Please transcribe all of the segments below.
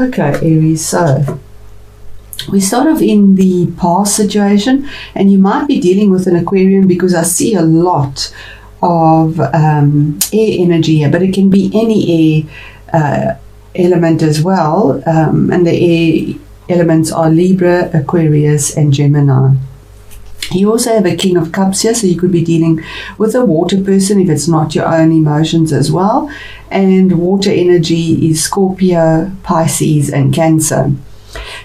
Okay, Aries, so we start off in the past situation, and you might be dealing with an Aquarian because I see a lot of air energy here, but it can be any air element as well, and the air elements are Libra, Aquarius, and Gemini. You also have a King of Cups here, so you could be dealing with a water person if it's not your own emotions as well. And water energy is Scorpio, Pisces, and Cancer.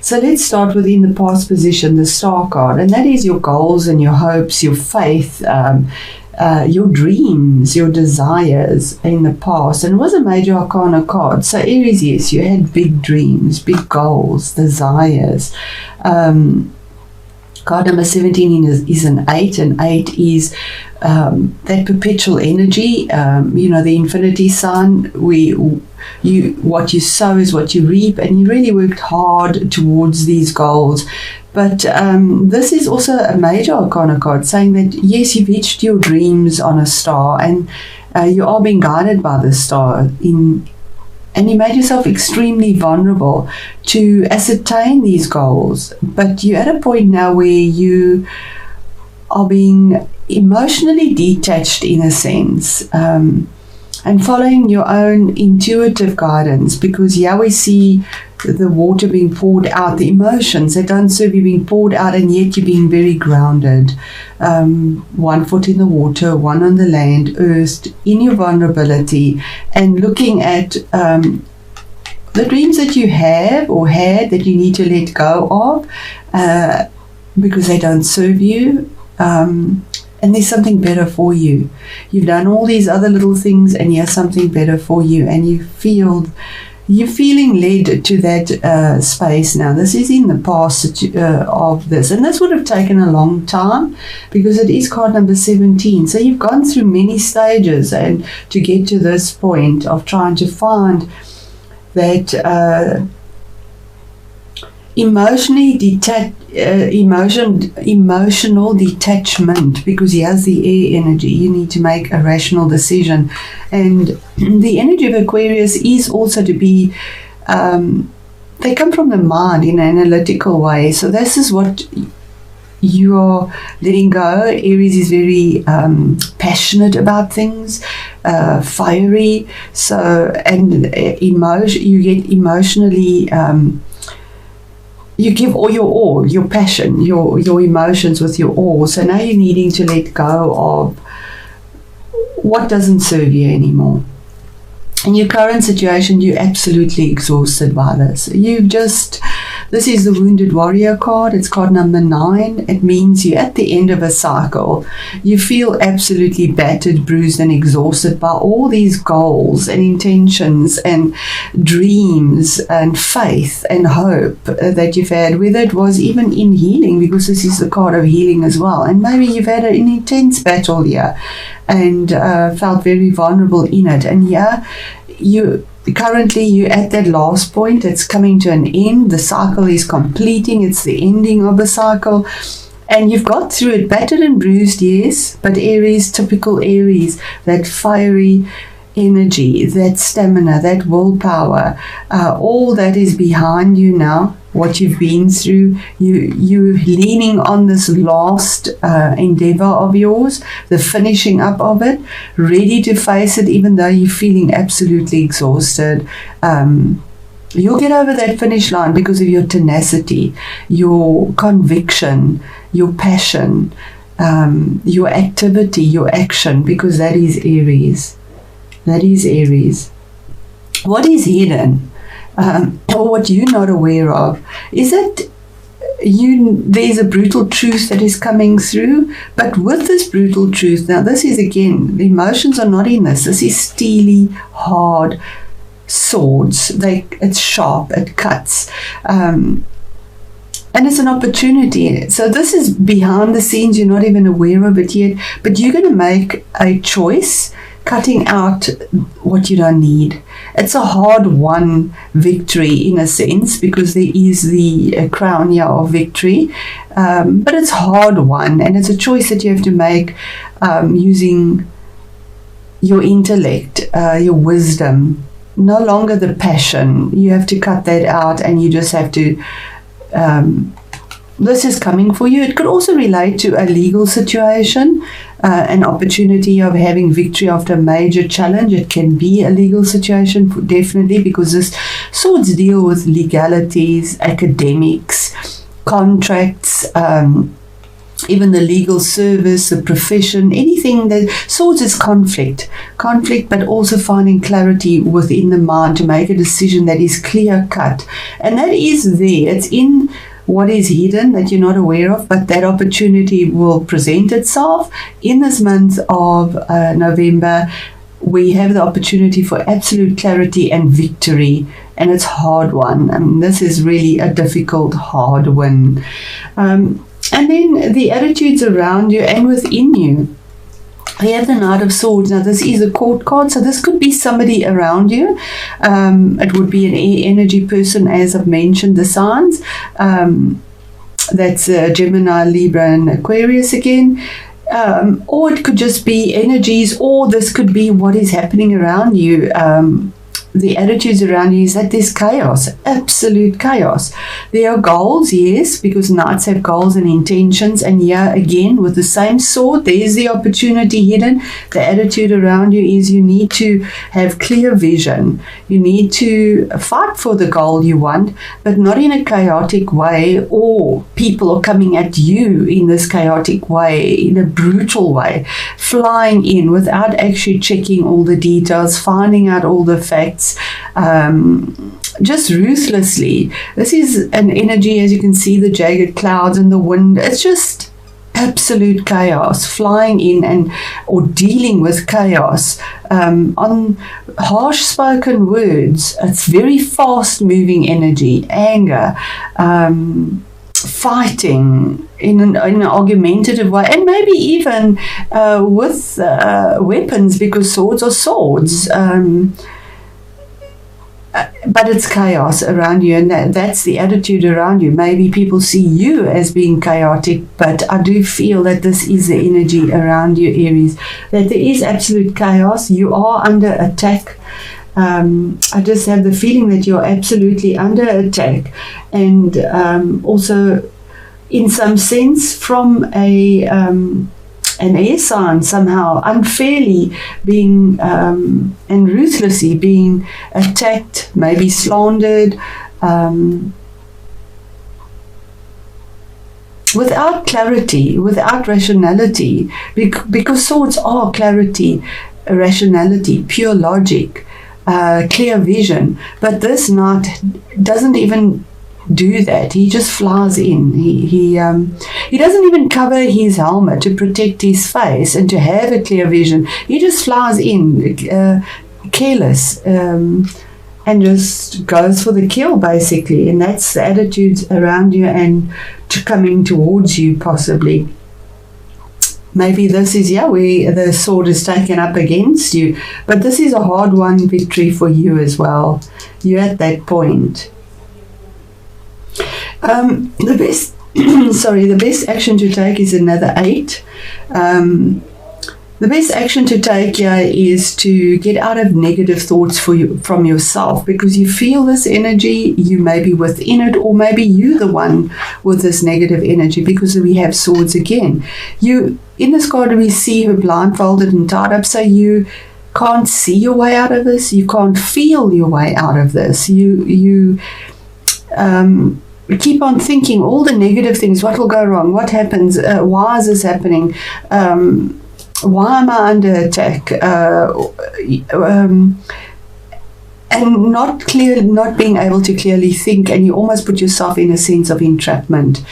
So let's start within the past position, the Star card, and that is your goals and your hopes, your faith, your dreams, your desires in the past. And it was a major arcana card. So Aries, yes, you had big dreams, big goals, desires. Card number 17 is an 8, and 8 is that perpetual energy, the infinity sign. What you sow is what you reap, and you really worked hard towards these goals. But this is also a major arcana card saying that, yes, you've reached your dreams on a star, and you are being guided by the star and you made yourself extremely vulnerable to ascertain these goals. But you're at a point now where you are being emotionally detached in a sense, and following your own intuitive guidance, because here we see the water being poured out, the emotions that don't serve you being poured out, and yet you're being very grounded. One foot in the water, one on the land, earthed in your vulnerability, and looking at the dreams that you have or had that you need to let go of because they don't serve you. And there's something better for you. You've done all these other little things, and here's something better for you, and you're feeling led to that space now. This is in the past of this, and this would have taken a long time because it is card number 17. So you've gone through many stages and to get to this point of trying to find that emotional detachment, because he has the air energy. You need to make a rational decision, and the energy of Aquarius is also to be they come from the mind in an analytical way. So this is what you are letting go. Aries is very passionate about things, fiery, so, and you get emotionally you give all your passion, your emotions with your all. So now you're needing to let go of what doesn't serve you anymore. In your current situation, you're absolutely exhausted by this. This is the Wounded Warrior card. It's card number 9. It means you're at the end of a cycle. You feel absolutely battered, bruised, and exhausted by all these goals and intentions and dreams and faith and hope that you've had, whether it was even in healing, because this is the card of healing as well. And maybe you've had an intense battle here and felt very vulnerable in it. And currently you're at that last point. It's coming to an end. The cycle is completing. It's the ending of the cycle, and you've got through it, battered and bruised, yes, but Aries, typical Aries, that fiery energy, that stamina, that willpower, all that is behind you now. What you've been through, you're leaning on this last endeavor of yours, the finishing up of it, ready to face it, even though you're feeling absolutely exhausted. You'll get over that finish line because of your tenacity, your conviction, your passion, your activity, your action, because that is Aries. That is Aries. What is hidden? Or what you're not aware of is that there's a brutal truth that is coming through, but with this brutal truth, now this is again, the emotions are not in this. This is steely, hard swords. It's sharp, it cuts, and it's an opportunity. So this is behind the scenes. You're not even aware of it yet, but you're going to make a choice, cutting out what you don't need. It's a hard-won victory in a sense, because there is the crown here of victory, but it's hard-won, and it's a choice that you have to make using your intellect, your wisdom, no longer the passion. You have to cut that out, and you just have to this is coming for you. It could also relate to a legal situation, an opportunity of having victory after a major challenge. It can be a legal situation, definitely, because this swords deal with legalities, academics, contracts, even the legal service, the profession, anything that swords is conflict, but also finding clarity within the mind to make a decision that is clear cut. And that is there. It's in what is hidden that you're not aware of, but that opportunity will present itself in this month of November. We have the opportunity for absolute clarity and victory, and it's hard one. I mean, this is really a difficult, hard win. And then the attitudes around you and within you. We have the Knight of Swords. Now, this is a court card, so this could be somebody around you. It would be an air energy person, as I've mentioned, the signs. That's Gemini, Libra, and Aquarius again. Or it could just be energies, or this could be what is happening around you. The attitudes around you is that there's chaos, absolute chaos. There are goals, yes, because knights have goals and intentions. And yeah, again, with the same sword, there's the opportunity hidden. The attitude around you is you need to have clear vision. You need to fight for the goal you want, but not in a chaotic way, or people are coming at you in this chaotic way, in a brutal way, flying in without actually checking all the details, finding out all the facts. Just ruthlessly. This is an energy, as you can see, the jagged clouds and the wind. It's just absolute chaos, flying in or dealing with chaos on harsh spoken words. It's very fast moving energy, anger, fighting in an argumentative way, and maybe even with weapons, because swords are swords. But it's chaos around you, and that's the attitude around you. Maybe people see you as being chaotic, but I do feel that this is the energy around you, Aries, that there is absolute chaos. You are under attack. I just have the feeling that you're absolutely under attack, and also in some sense from an air sign, somehow unfairly being and ruthlessly being attacked, maybe slandered, without clarity, without rationality, because swords are clarity, rationality, pure logic, clear vision. But this knight doesn't even do that. He just flies in. He doesn't even cover his helmet to protect his face and to have a clear vision. He just flies in, careless, and just goes for the kill, basically. And that's the attitudes around you and coming towards you, possibly. Maybe this is, where the sword is taken up against you. But this is a hard-won victory for you as well. You're at that point. The best action to take is another 8. The best action to take here is to get out of negative thoughts from yourself, because you feel this energy, you may be within it, or maybe you the one with this negative energy, because we have swords again. In this card we see her blindfolded and tied up, so you can't see your way out of this, you can't feel your way out of this. You keep on thinking all the negative things. What will go wrong? What happens? Why is this happening? Why am I under attack? And not being able to clearly think, and you almost put yourself in a sense of entrapment,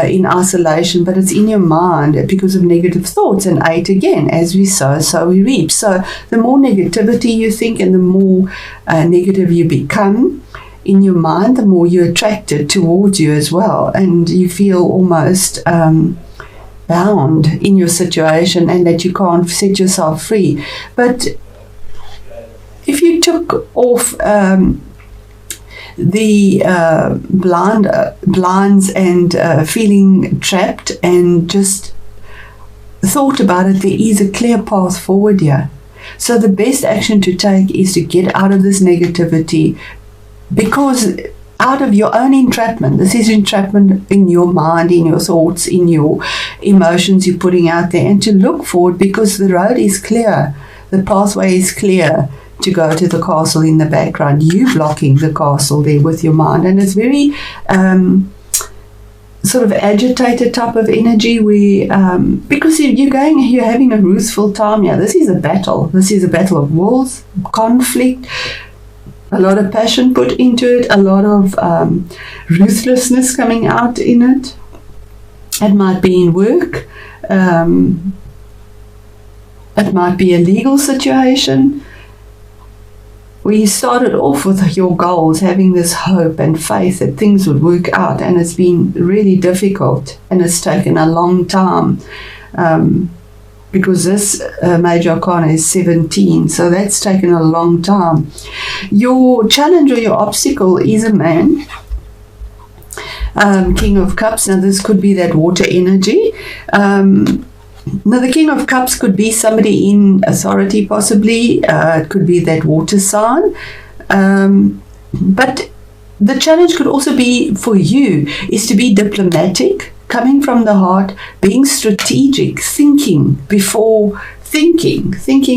in isolation, but it's in your mind because of negative thoughts. And 8 again, as we sow, so we reap. So the more negativity you think and the more negative you become in your mind, the more you're attracted towards you as well, and you feel almost bound in your situation and that you can't set yourself free. But if you took off the blinds and feeling trapped and just thought about it, there is a clear path forward here. So the best action to take is to get out of this negativity, because out of your own entrapment, this is entrapment in your mind, in your thoughts, in your emotions you're putting out there, and to look forward, because the road is clear, the pathway is clear to go to the castle in the background. You blocking the castle there with your mind, and it's very sort of agitated type of energy where because you're having a ruthful time. Yeah, this is a battle. This is a battle of wills, conflict, a lot of passion put into it, a lot of ruthlessness coming out in it. It might be in work. It might be a legal situation where you started off with your goals, having this hope and faith that things would work out, and it's been really difficult, and it's taken a long time, because this major arcana is 17, so that's taken a long time. Your challenge or your obstacle is a man, King of Cups. Now this could be that water energy. Now, the King of Cups could be somebody in authority, possibly. It could be that water sign. But the challenge could also be for you is to be diplomatic, coming from the heart, being strategic, thinking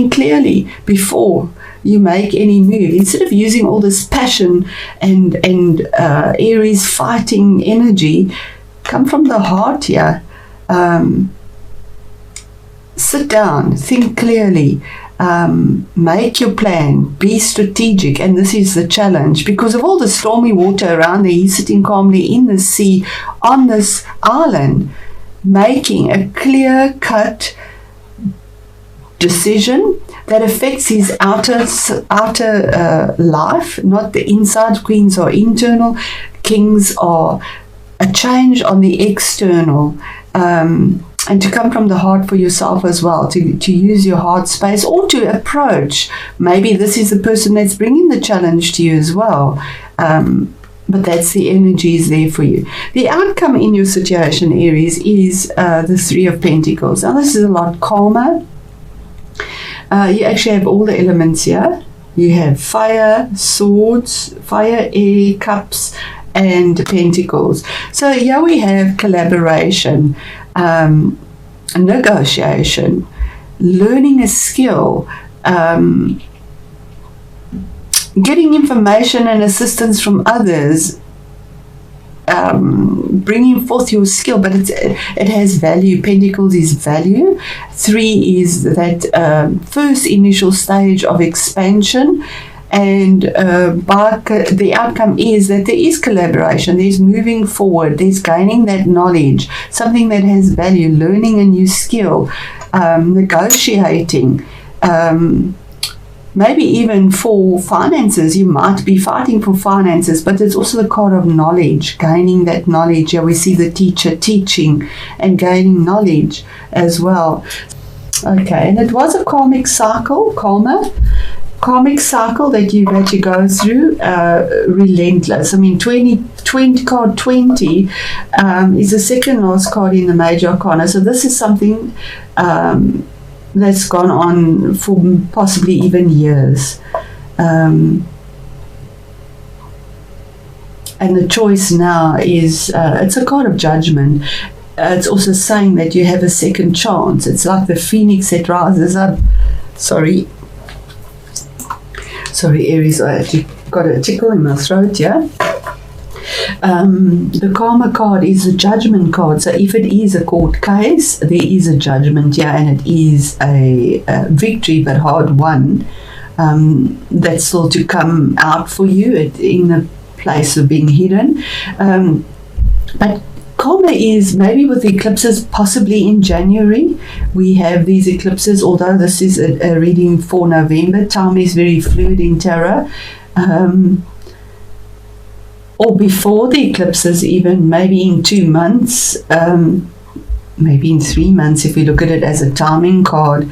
clearly before you make any move. Instead of using all this passion and Aries fighting energy, come from the heart here. Sit down, think clearly, make your plan, be strategic, and this is the challenge. Because of all the stormy water around there, he's sitting calmly in the sea on this island, making a clear-cut decision that affects his outer life, not the inside. Queens are internal, kings are a change on the external. And to come from the heart for yourself as well, to use your heart space, or to approach. Maybe this is the person that's bringing the challenge to you as well. But that's the energies there for you. The outcome in your situation, Aries, is the Three of Pentacles. Now, this is a lot calmer. You actually have all the elements here. You have fire, swords, fire, air, cups, and pentacles. So here we have collaboration, negotiation, learning a skill, getting information and assistance from others, bringing forth your skill, but it has value. Pentacles is value. 3 is that first initial stage of expansion. And the outcome is that there is collaboration, there's moving forward, there's gaining that knowledge, something that has value, learning a new skill, negotiating, maybe even for finances. You might be fighting for finances, but it's also the card of knowledge, gaining that knowledge. Here we see the teacher teaching and gaining knowledge as well. Okay, and it was a karmic cycle that you've had to go through, relentless. I mean, 20 card 20 is the second last card in the major arcana. So this is something that's gone on for possibly even years. And the choice now is, it's a card of judgment. It's also saying that you have a second chance. It's like the phoenix that rises up. Sorry, Aries, I actually got a tickle in my throat, yeah? The karma card is a judgment card. So if it is a court case, there is a judgment, yeah, and it is a victory, but hard won. That's still to come out for you in the place of being hidden. But karma is maybe with the eclipses, possibly in January. We have these eclipses, although this is a reading for November. Time is very fluid in tarot. Or before the eclipses, even maybe in 2 months, maybe in 3 months, if we look at it as a timing card.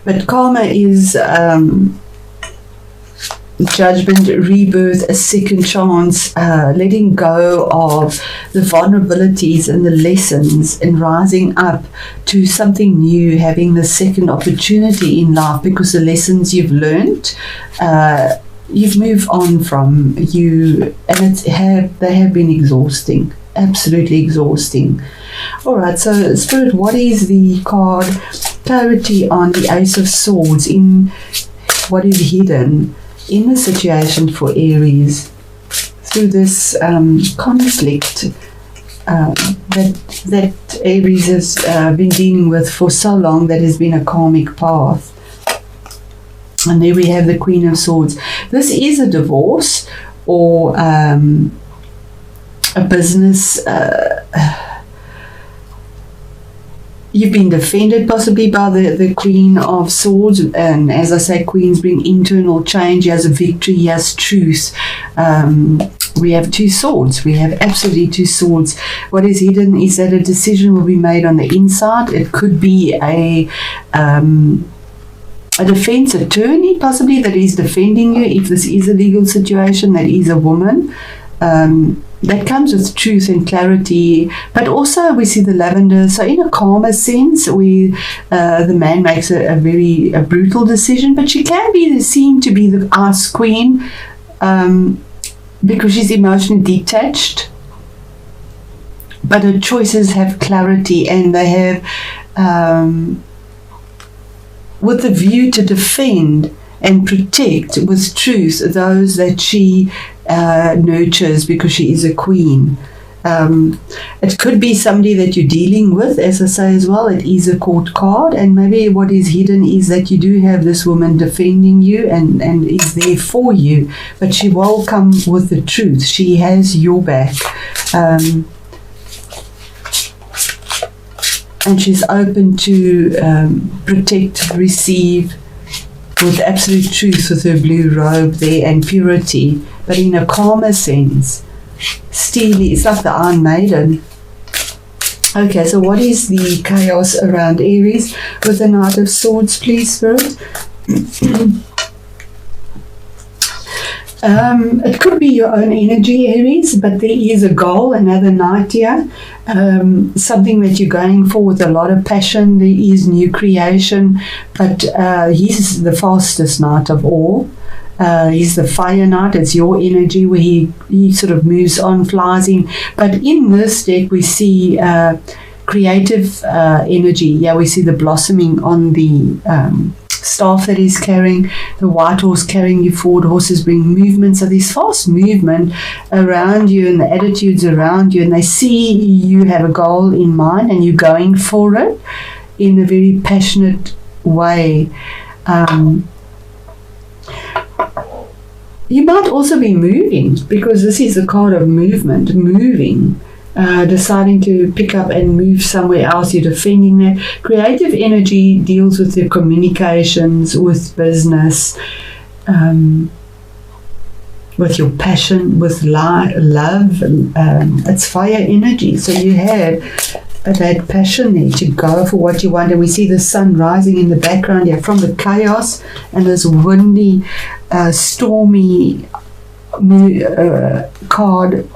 But karma is judgment, rebirth, a second chance, letting go of the vulnerabilities and the lessons, and rising up to something new, having the second opportunity in life, because the lessons you've learned, you've moved on from you, and they have been exhausting, absolutely exhausting. All right, so Spirit, what is the card clarity on the Ace of Swords in what is hidden in the situation for Aries through this conflict that Aries has been dealing with for so long, that has been a karmic path. And there we have the Queen of Swords. This is a divorce or a business. You've been defended possibly by the Queen of Swords, and as I say, queens bring internal change. He has a victory, he has truth. We have two swords. We have absolutely two swords. What is hidden is that a decision will be made on the inside. It could be a defense attorney possibly that is defending you, if this is a legal situation, that is a woman. That comes with truth and clarity, but also we see the lavender. So in a calmer sense, the man makes a very brutal decision, but she can be seen to be the ice queen because she's emotionally detached. But her choices have clarity, and they have with the view to defend and protect with truth those that she nurtures, because she is a queen. It could be somebody that you're dealing with, as I say as well. It is a court card, and maybe what is hidden is that you do have this woman defending you and is there for you, but she will come with the truth. She has your back. And she's open to protect, receive with absolute truth, with her blue robe there and purity, but in a calmer sense. Steely, it's like the Iron Maiden. Okay, so what is the chaos around Aries with the Knight of Swords, please, Spirit? It could be your own energy, Aries, but there is a goal, another knight here, something that you're going for with a lot of passion. There is new creation, but he's the fastest knight of all. He's the fire knight. It's your energy where he sort of moves on, flies in. But in this deck, we see creative energy. Yeah, we see the blossoming on the staff that he's carrying, the white horse carrying you forward. Horses bring movement, so there's fast movement around you and the attitudes around you, and they see you have a goal in mind and you're going for it in a very passionate way. You might also be moving, because this is a card of movement, moving. Deciding to pick up and move somewhere else. You're defending that. Creative energy deals with the communications, with business, with your passion, with love. It's fire energy. So you have that passion there to go for what you want. And we see the sun rising in the background here from the chaos and this windy, stormy card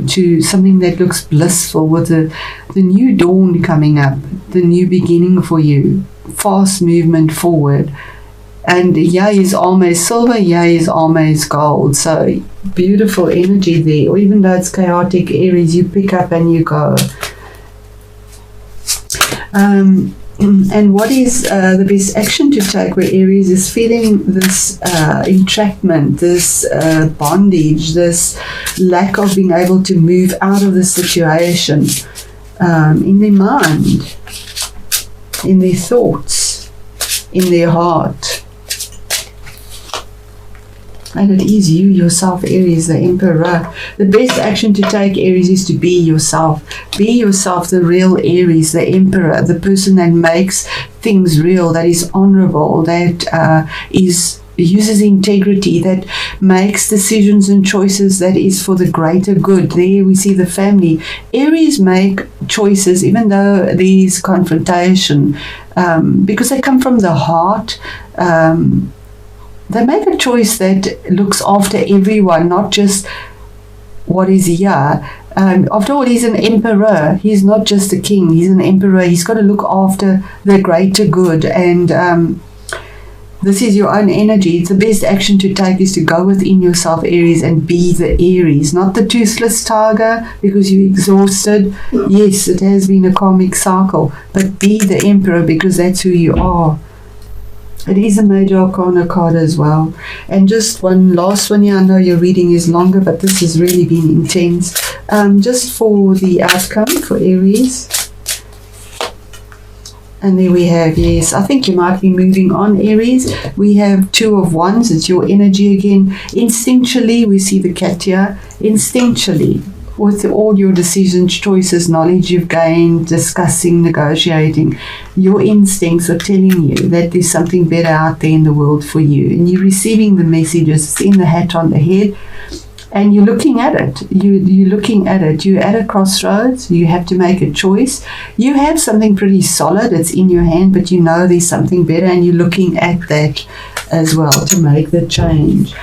to something that looks blissful, with the new dawn coming up, the new beginning for you, fast movement forward. And yeah, is almost silver, yeah, is almost gold. So beautiful energy there. Or even though it's chaotic, Aries, you pick up and you go. And what is the best action to take where Aries is feeling this entrapment, this bondage, this lack of being able to move out of the situation in their mind, in their thoughts, in their heart. And it is you yourself, Aries, the Emperor. The best action to take, Aries, is to be yourself. Be yourself, the real Aries, the Emperor, the person that makes things real, that is honorable, that uses integrity, that makes decisions and choices that is for the greater good. There we see the family. Aries make choices even though there is confrontation, because they come from the heart. they make a choice that looks after everyone, not just what is here. After all, he's an emperor. He's not just a king. He's an emperor. He's got to look after the greater good. And this is your own energy. It's the best action to take is to go within yourself, Aries, and be the Aries, not the toothless tiger because you're exhausted. Yes, it has been a karmic cycle, but be the emperor because that's who you are. It is a major arcana card as well. And just one last one here. I know your reading is longer, but this has really been intense. Just for the outcome for Aries. And there we have, yes, I think you might be moving on, Aries. We have Two of Wands. It's your energy again. Instinctually, we see the cat here. Instinctually, with all your decisions, choices, knowledge you've gained, discussing, negotiating, your instincts are telling you that there's something better out there in the world for you. And you're receiving the messages. It's in the hat on the head. And you're looking at it. You're looking at it. You're at a crossroads. You have to make a choice. You have something pretty solid. It's in your hand, but you know there's something better, and you're looking at that as well to make the change.